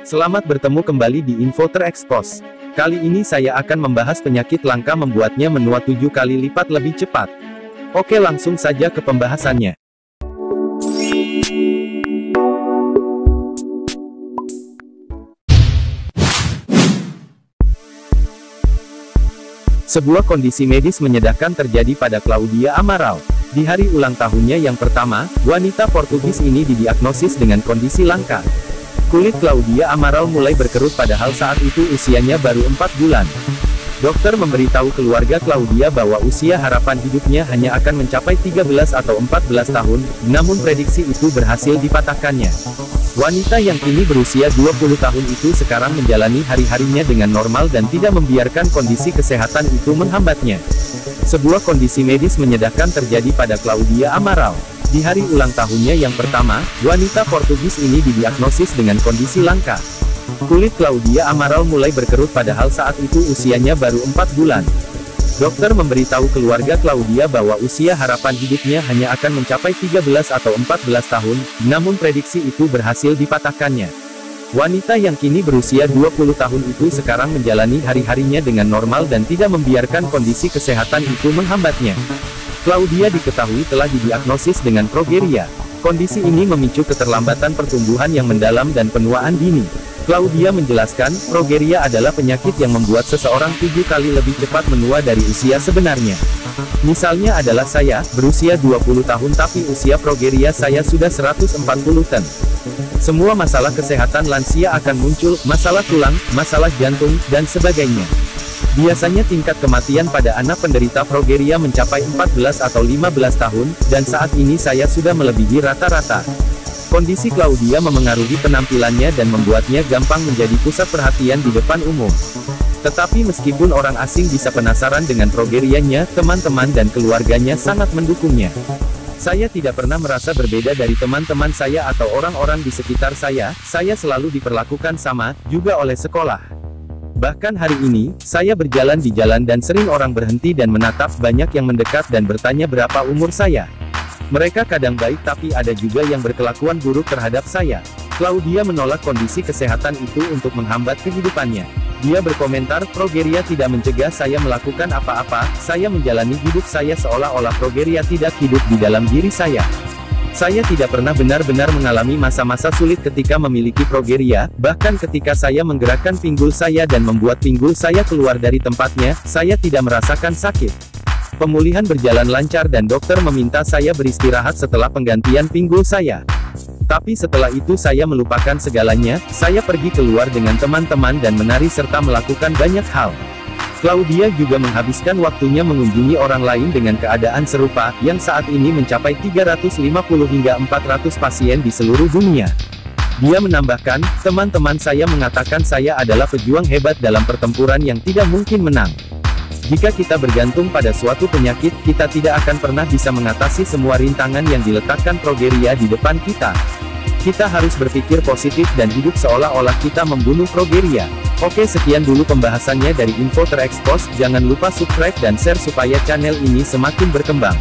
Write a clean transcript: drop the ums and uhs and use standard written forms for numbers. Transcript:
Selamat bertemu kembali di Info Terekspos. Kali ini saya akan membahas penyakit langka membuatnya menua 7 kali lipat lebih cepat. Oke, langsung saja ke pembahasannya. Sebuah kondisi medis menyedakan terjadi pada Claudia Amaral. Di hari ulang tahunnya yang pertama, wanita Portugis ini didiagnosis dengan kondisi langka. Kulit Claudia Amaral mulai berkerut padahal saat itu usianya baru 4 bulan. Dokter memberitahu keluarga Claudia bahwa usia harapan hidupnya hanya akan mencapai 13 atau 14 tahun, namun prediksi itu berhasil dipatahkannya. Wanita yang kini berusia 20 tahun itu sekarang menjalani hari-harinya dengan normal dan tidak membiarkan kondisi kesehatan itu menghambatnya. Sebuah kondisi medis menyedihkan terjadi pada Claudia Amaral. Di hari ulang tahunnya yang pertama, wanita Portugis ini didiagnosis dengan kondisi langka. Kulit Claudia Amaral mulai berkerut padahal saat itu usianya baru 4 bulan. Dokter memberitahu keluarga Claudia bahwa usia harapan hidupnya hanya akan mencapai 13 atau 14 tahun, namun prediksi itu berhasil dipatahkannya. Wanita yang kini berusia 20 tahun itu sekarang menjalani hari-harinya dengan normal dan tidak membiarkan kondisi kesehatan itu menghambatnya. Claudia diketahui telah didiagnosis dengan progeria. Kondisi ini memicu keterlambatan pertumbuhan yang mendalam dan penuaan dini. Claudia menjelaskan, progeria adalah penyakit yang membuat seseorang 7 kali lebih cepat menua dari usia sebenarnya. Misalnya adalah saya, berusia 20 tahun tapi usia progeria saya sudah 140 tahun. Semua masalah kesehatan lansia akan muncul, masalah tulang, masalah jantung, dan sebagainya. Biasanya tingkat kematian pada anak penderita progeria mencapai 14 atau 15 tahun, dan saat ini saya sudah melebihi rata-rata. Kondisi Claudia memengaruhi penampilannya dan membuatnya gampang menjadi pusat perhatian di depan umum. Tetapi meskipun orang asing bisa penasaran dengan progerianya, teman-teman dan keluarganya sangat mendukungnya. Saya tidak pernah merasa berbeda dari teman-teman saya atau orang-orang di sekitar saya selalu diperlakukan sama, juga oleh sekolah. Bahkan hari ini, saya berjalan di jalan dan sering orang berhenti dan menatap, banyak yang mendekat dan bertanya berapa umur saya. Mereka kadang baik tapi ada juga yang berkelakuan buruk terhadap saya. Claudia menolak kondisi kesehatan itu untuk menghambat kehidupannya. Dia berkomentar, progeria tidak mencegah saya melakukan apa-apa, saya menjalani hidup saya seolah-olah progeria tidak hidup di dalam diri saya. Saya tidak pernah benar-benar mengalami masa-masa sulit ketika memiliki progeria, bahkan ketika saya menggerakkan pinggul saya dan membuat pinggul saya keluar dari tempatnya, saya tidak merasakan sakit. Pemulihan berjalan lancar dan dokter meminta saya beristirahat setelah penggantian pinggul saya. Tapi setelah itu saya melupakan segalanya, saya pergi keluar dengan teman-teman dan menari serta melakukan banyak hal. Claudia juga menghabiskan waktunya mengunjungi orang lain dengan keadaan serupa, yang saat ini mencapai 350 hingga 400 pasien di seluruh dunia. Dia menambahkan, teman-teman saya mengatakan saya adalah pejuang hebat dalam pertempuran yang tidak mungkin menang. Jika kita bergantung pada suatu penyakit, kita tidak akan pernah bisa mengatasi semua rintangan yang diletakkan progeria di depan kita. Kita harus berpikir positif dan hidup seolah-olah kita membunuh progeria. Oke, sekian dulu pembahasannya dari Info Terekspos. Jangan lupa subscribe dan share supaya channel ini semakin berkembang.